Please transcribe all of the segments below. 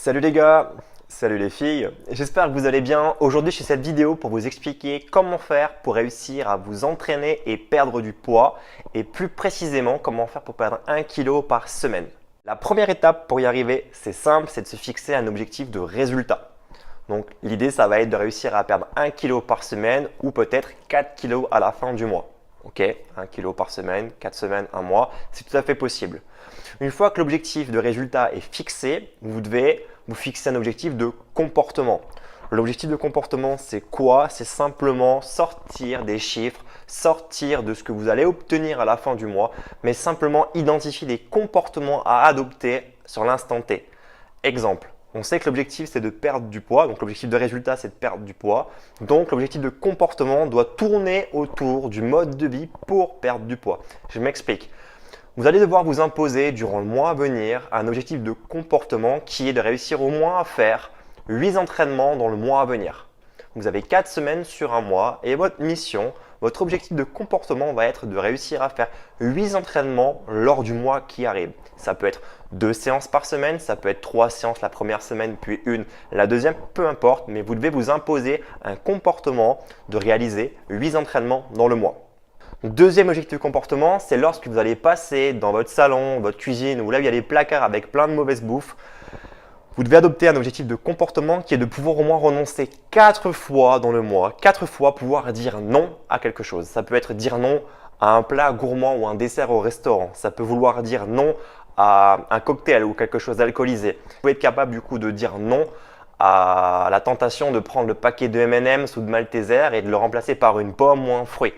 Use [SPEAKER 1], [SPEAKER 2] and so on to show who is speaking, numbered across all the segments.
[SPEAKER 1] Salut les gars, salut les filles, j'espère que vous allez bien. Aujourd'hui je fais cette vidéo pour vous expliquer comment faire pour réussir à vous entraîner et perdre du poids et plus précisément comment faire pour perdre 1 kg par semaine. La première étape pour y arriver, c'est simple, c'est de se fixer un objectif de résultat. Donc l'idée ça va être de réussir à perdre 1 kg par semaine ou peut-être 4 kg à la fin du mois. Ok, 1 kg par semaine, 4 semaines, 1 mois, c'est tout à fait possible. Une fois que l'objectif de résultat est fixé, vous devez vous fixer un objectif de comportement. L'objectif de comportement, c'est quoi? C'est simplement sortir des chiffres, sortir de ce que vous allez obtenir à la fin du mois, mais simplement identifier des comportements à adopter sur l'instant T. Exemple, on sait que l'objectif c'est de perdre du poids, donc l'objectif de résultat c'est de perdre du poids. Donc l'objectif de comportement doit tourner autour du mode de vie pour perdre du poids. Je m'explique. Vous allez devoir vous imposer durant le mois à venir un objectif de comportement qui est de réussir au moins à faire 8 entraînements dans le mois à venir. Vous avez 4 semaines sur un mois et votre mission, votre objectif de comportement va être de réussir à faire 8 entraînements lors du mois qui arrive. Ça peut être 2 séances par semaine, ça peut être 3 séances la première semaine puis une la deuxième, peu importe, mais vous devez vous imposer un comportement de réaliser 8 entraînements dans le mois. Deuxième objectif de comportement, c'est lorsque vous allez passer dans votre salon, votre cuisine ou là où il y a des placards avec plein de mauvaise bouffe, vous devez adopter un objectif de comportement qui est de pouvoir au moins renoncer 4 fois dans le mois, 4 fois pouvoir dire non à quelque chose. Ça peut être dire non à un plat gourmand ou un dessert au restaurant. Ça peut vouloir dire non à un cocktail ou quelque chose d'alcoolisé. Vous pouvez être capable du coup de dire non à la tentation de prendre le paquet de M&M's ou de Malteser et de le remplacer par une pomme ou un fruit.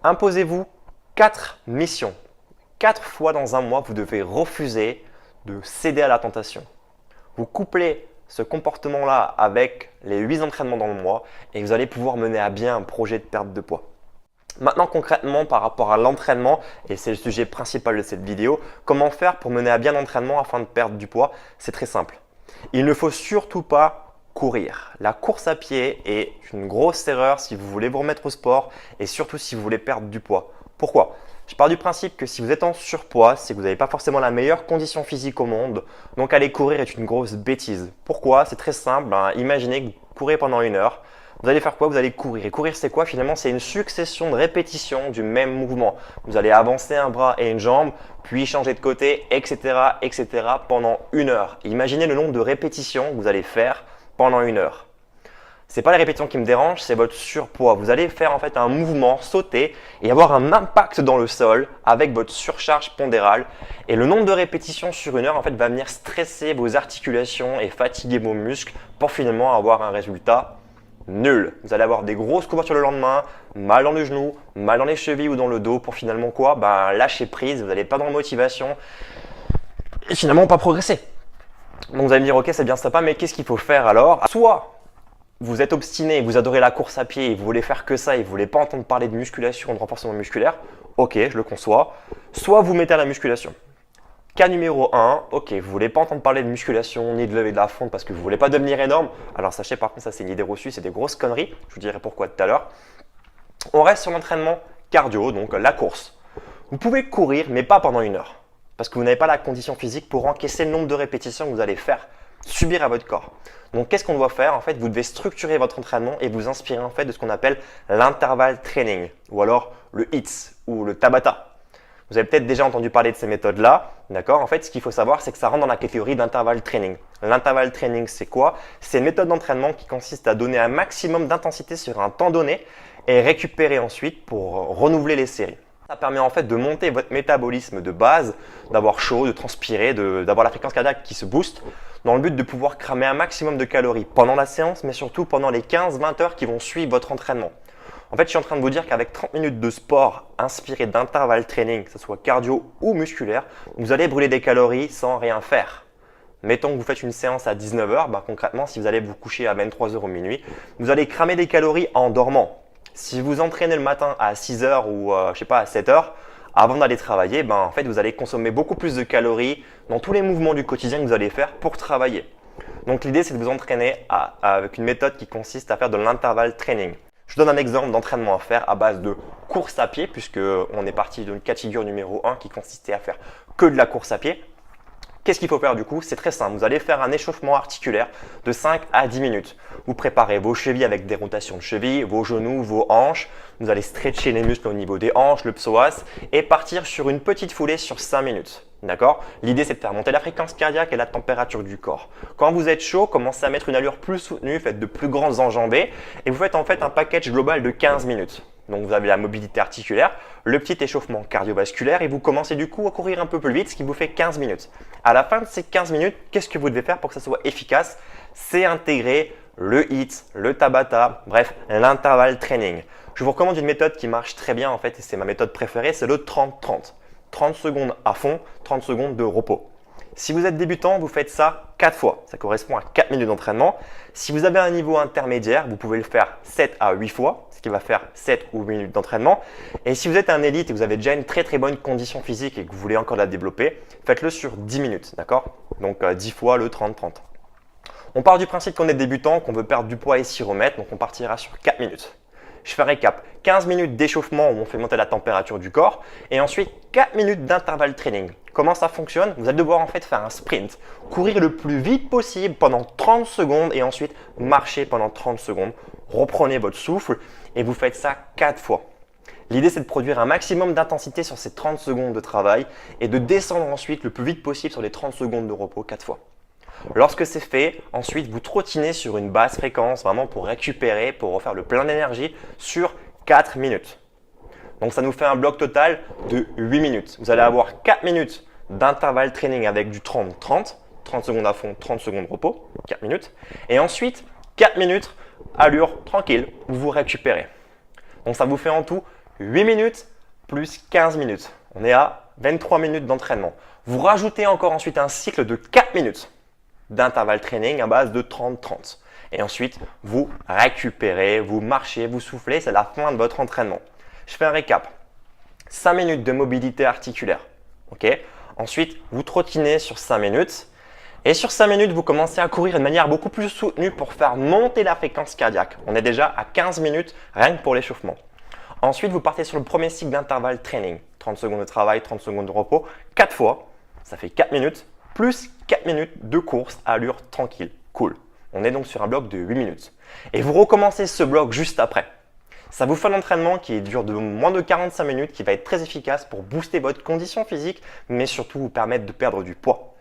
[SPEAKER 1] Imposez-vous 4 missions. 4 fois dans un mois, vous devez refuser de céder à la tentation. Vous couplez ce comportement-là avec les 8 entraînements dans le mois et vous allez pouvoir mener à bien un projet de perte de poids. Maintenant concrètement par rapport à l'entraînement, et c'est le sujet principal de cette vidéo, comment faire pour mener à bien l'entraînement afin de perdre du poids? C'est très simple. Il ne faut surtout pas courir. La course à pied est une grosse erreur si vous voulez vous remettre au sport et surtout si vous voulez perdre du poids. Pourquoi? Je pars du principe que si vous êtes en surpoids, c'est que vous n'avez pas forcément la meilleure condition physique au monde. Donc aller courir est une grosse bêtise. Pourquoi? C'est très simple. Imaginez que vous courez pendant 1 heure. Vous allez faire quoi? Vous allez courir. Et courir, c'est quoi? Finalement, c'est une succession de répétitions du même mouvement. Vous allez avancer un bras et une jambe, puis changer de côté, etc., etc. pendant 1 heure. Imaginez le nombre de répétitions que vous allez faire pendant 1 heure. Ce n'est pas les répétitions qui me dérangent, c'est votre surpoids. Vous allez faire en fait un mouvement, sauter et avoir un impact dans le sol avec votre surcharge pondérale. Et le nombre de répétitions sur 1 heure en fait va venir stresser vos articulations et fatiguer vos muscles pour finalement avoir un résultat nul. Vous allez avoir des grosses courbatures le lendemain, mal dans le genou, mal dans les chevilles ou dans le dos pour finalement quoi? Lâcher prise, vous n'allez pas dans la motivation et finalement pas progresser. Donc vous allez me dire ok c'est bien sympa mais qu'est-ce qu'il faut faire alors? Soit vous êtes obstiné, vous adorez la course à pied et vous voulez faire que ça et vous ne voulez pas entendre parler de musculation, de renforcement musculaire, ok je le conçois. Soit vous mettez à la musculation. Cas numéro 1, ok vous ne voulez pas entendre parler de musculation ni de lever de la fonte parce que vous ne voulez pas devenir énorme. Alors sachez par contre ça c'est une idée reçue, c'est des grosses conneries, je vous dirai pourquoi tout à l'heure. On reste sur l'entraînement cardio, donc la course. Vous pouvez courir mais pas pendant 1 heure. Parce que vous n'avez pas la condition physique pour encaisser le nombre de répétitions que vous allez faire subir à votre corps. Donc qu'est-ce qu'on doit faire? En fait, vous devez structurer votre entraînement et vous inspirer en fait de ce qu'on appelle l'intervalle training ou alors le HIIT ou le Tabata. Vous avez peut-être déjà entendu parler de ces méthodes-là, d'accord? En fait, ce qu'il faut savoir, c'est que ça rentre dans la catégorie d'intervalle training. L'intervalle training, c'est quoi? C'est une méthode d'entraînement qui consiste à donner un maximum d'intensité sur un temps donné et récupérer ensuite pour renouveler les séries. Ça permet en fait de monter votre métabolisme de base, d'avoir chaud, de transpirer, d'avoir la fréquence cardiaque qui se booste dans le but de pouvoir cramer un maximum de calories pendant la séance, mais surtout pendant les 15-20 heures qui vont suivre votre entraînement. En fait, je suis en train de vous dire qu'avec 30 minutes de sport inspiré d'intervalle training, que ce soit cardio ou musculaire, vous allez brûler des calories sans rien faire. Mettons que vous faites une séance à 19 heures, concrètement, si vous allez vous coucher à 23 h ou minuit, vous allez cramer des calories en dormant. Si vous entraînez le matin à 6 h ou je sais pas, à 7 h, avant d'aller travailler, en fait, vous allez consommer beaucoup plus de calories dans tous les mouvements du quotidien que vous allez faire pour travailler. Donc l'idée, c'est de vous entraîner avec une méthode qui consiste à faire de l'intervalle training. Je donne un exemple d'entraînement à faire à base de course à pied, puisqu'on est parti d'une catégorie numéro 1 qui consistait à faire que de la course à pied. Qu'est-ce qu'il faut faire du coup? C'est très simple. Vous allez faire un échauffement articulaire de 5 à 10 minutes. Vous préparez vos chevilles avec des rotations de chevilles, vos genoux, vos hanches. Vous allez stretcher les muscles au niveau des hanches, le psoas et partir sur une petite foulée sur 5 minutes. D'accord? L'idée, c'est de faire monter la fréquence cardiaque et la température du corps. Quand vous êtes chaud, commencez à mettre une allure plus soutenue, faites de plus grands enjambées et vous faites en fait un package global de 15 minutes. Donc, vous avez la mobilité articulaire, le petit échauffement cardiovasculaire et vous commencez du coup à courir un peu plus vite, ce qui vous fait 15 minutes. À la fin de ces 15 minutes, qu'est-ce que vous devez faire pour que ça soit efficace? C'est intégrer le HIIT, le Tabata, bref, l'intervalle training. Je vous recommande une méthode qui marche très bien en fait et c'est ma méthode préférée, c'est le 30-30. 30 secondes à fond, 30 secondes de repos. Si vous êtes débutant, vous faites ça 4 fois. Ça correspond à 4 minutes d'entraînement. Si vous avez un niveau intermédiaire, vous pouvez le faire 7 à 8 fois, ce qui va faire 7 ou 8 minutes d'entraînement. Et si vous êtes un élite et que vous avez déjà une très bonne condition physique et que vous voulez encore la développer, faites-le sur 10 minutes, d'accord? Donc 10 fois le 30-30. On part du principe qu'on est débutant, qu'on veut perdre du poids et s'y remettre, donc on partira sur 4 minutes. Je fais un récap. 15 minutes d'échauffement où on fait monter la température du corps et ensuite 4 minutes d'intervalle training. Comment ça fonctionne? Vous allez devoir en fait faire un sprint, courir le plus vite possible pendant 30 secondes et ensuite marcher pendant 30 secondes. Reprenez votre souffle et vous faites ça 4 fois. L'idée, c'est de produire un maximum d'intensité sur ces 30 secondes de travail et de descendre ensuite le plus vite possible sur les 30 secondes de repos 4 fois. Lorsque c'est fait, ensuite vous trottinez sur une basse fréquence vraiment pour récupérer, pour refaire le plein d'énergie sur 4 minutes. Donc ça nous fait un bloc total de 8 minutes. Vous allez avoir 4 minutes d'intervalle training avec du 30-30, 30 secondes à fond, 30 secondes de repos, 4 minutes. Et ensuite 4 minutes allure tranquille où vous récupérez. Donc ça vous fait en tout 8 minutes plus 15 minutes. On est à 23 minutes d'entraînement. Vous rajoutez encore ensuite un cycle de 4 minutes d'intervalle training à base de 30-30. Et ensuite, vous récupérez, vous marchez, vous soufflez, c'est la fin de votre entraînement. Je fais un récap. 5 minutes de mobilité articulaire. Okay. Ensuite, vous trottinez sur 5 minutes. Et sur 5 minutes, vous commencez à courir de manière beaucoup plus soutenue pour faire monter la fréquence cardiaque. On est déjà à 15 minutes rien que pour l'échauffement. Ensuite, vous partez sur le premier cycle d'intervalle training. 30 secondes de travail, 30 secondes de repos. 4 fois, ça fait 4 minutes. Plus 4 minutes de course à allure tranquille, cool. On est donc sur un bloc de 8 minutes. Et vous recommencez ce bloc juste après. Ça vous fait un entraînement qui dure de moins de 45 minutes, qui va être très efficace pour booster votre condition physique, mais surtout vous permettre de perdre du poids.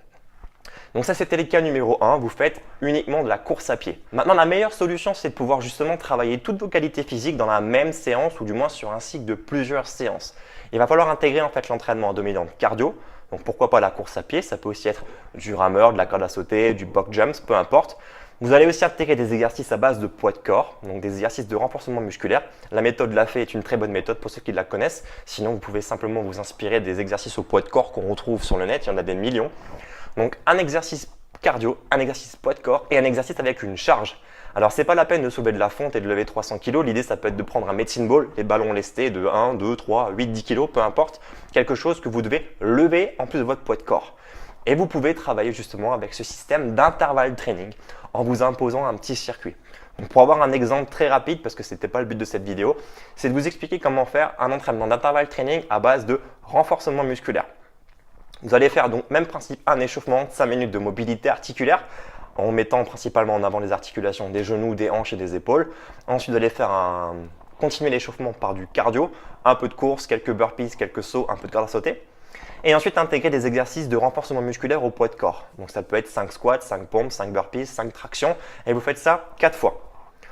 [SPEAKER 1] Donc ça, c'était le cas numéro 1, vous faites uniquement de la course à pied. Maintenant, la meilleure solution, c'est de pouvoir justement travailler toutes vos qualités physiques dans la même séance ou du moins sur un cycle de plusieurs séances. Il va falloir intégrer en fait l'entraînement en dominante cardio. Donc pourquoi pas la course à pied, ça peut aussi être du rameur, de la corde à sauter, du box jumps, peu importe. Vous allez aussi intégrer des exercices à base de poids de corps, donc des exercices de renforcement musculaire. La méthode Lafay est une très bonne méthode pour ceux qui la connaissent. Sinon, vous pouvez simplement vous inspirer des exercices au poids de corps qu'on retrouve sur le net, il y en a des millions. Donc un exercice cardio, un exercice poids de corps et un exercice avec une charge. Alors, ce n'est pas la peine de soulever de la fonte et de lever 300 kg. L'idée, ça peut être de prendre un medicine ball, les ballons lestés de 1, 2, 3, 8, 10 kg, peu importe. Quelque chose que vous devez lever en plus de votre poids de corps. Et vous pouvez travailler justement avec ce système d'intervalle training en vous imposant un petit circuit. Donc, pour avoir un exemple très rapide, parce que ce n'était pas le but de cette vidéo, c'est de vous expliquer comment faire un entraînement d'intervalle training à base de renforcement musculaire. Vous allez faire donc même principe, un échauffement, 5 minutes de mobilité articulaire, en mettant principalement en avant les articulations des genoux, des hanches et des épaules. Ensuite, vous allez continuer l'échauffement par du cardio, un peu de course, quelques burpees, quelques sauts, un peu de corde à sauter. Et ensuite, intégrer des exercices de renforcement musculaire au poids de corps. Donc, ça peut être 5 squats, 5 pompes, 5 burpees, 5 tractions. Et vous faites ça 4 fois.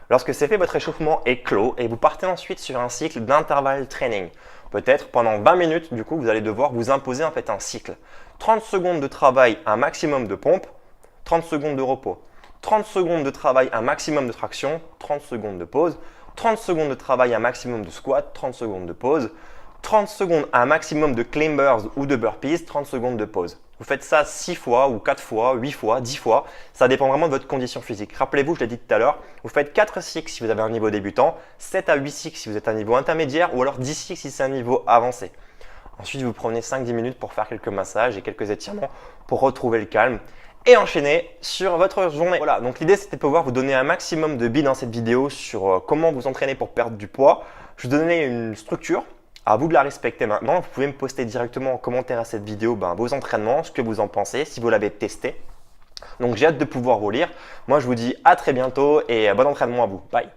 [SPEAKER 1] Lorsque c'est fait, votre échauffement est clos et vous partez ensuite sur un cycle d'intervalle training. Peut-être pendant 20 minutes, du coup, vous allez devoir vous imposer en fait un cycle. 30 secondes de travail, un maximum de pompes. 30 secondes de repos, 30 secondes de travail, un maximum de traction, 30 secondes de pause, 30 secondes de travail, un maximum de squat, 30 secondes de pause, 30 secondes, un maximum de climbers ou de burpees, 30 secondes de pause. Vous faites ça 6 fois ou 4 fois, 8 fois, 10 fois, ça dépend vraiment de votre condition physique. Rappelez-vous, je l'ai dit tout à l'heure, vous faites 4 cycles si vous avez un niveau débutant, 7 à 8 cycles si vous êtes un niveau intermédiaire ou alors 10 cycles si c'est un niveau avancé. Ensuite, vous prenez 5-10 minutes pour faire quelques massages et quelques étirements pour retrouver le calme et enchaîner sur votre journée. Voilà, donc l'idée c'était de pouvoir vous donner un maximum de billes dans cette vidéo sur comment vous entraîner pour perdre du poids. Je vous donnais une structure À vous de la respecter maintenant. Vous pouvez me poster directement en commentaire à cette vidéo vos entraînements, ce que vous en pensez, si vous l'avez testé. Donc j'ai hâte de pouvoir vous lire. Moi je vous dis à très bientôt et bon entraînement à vous. Bye.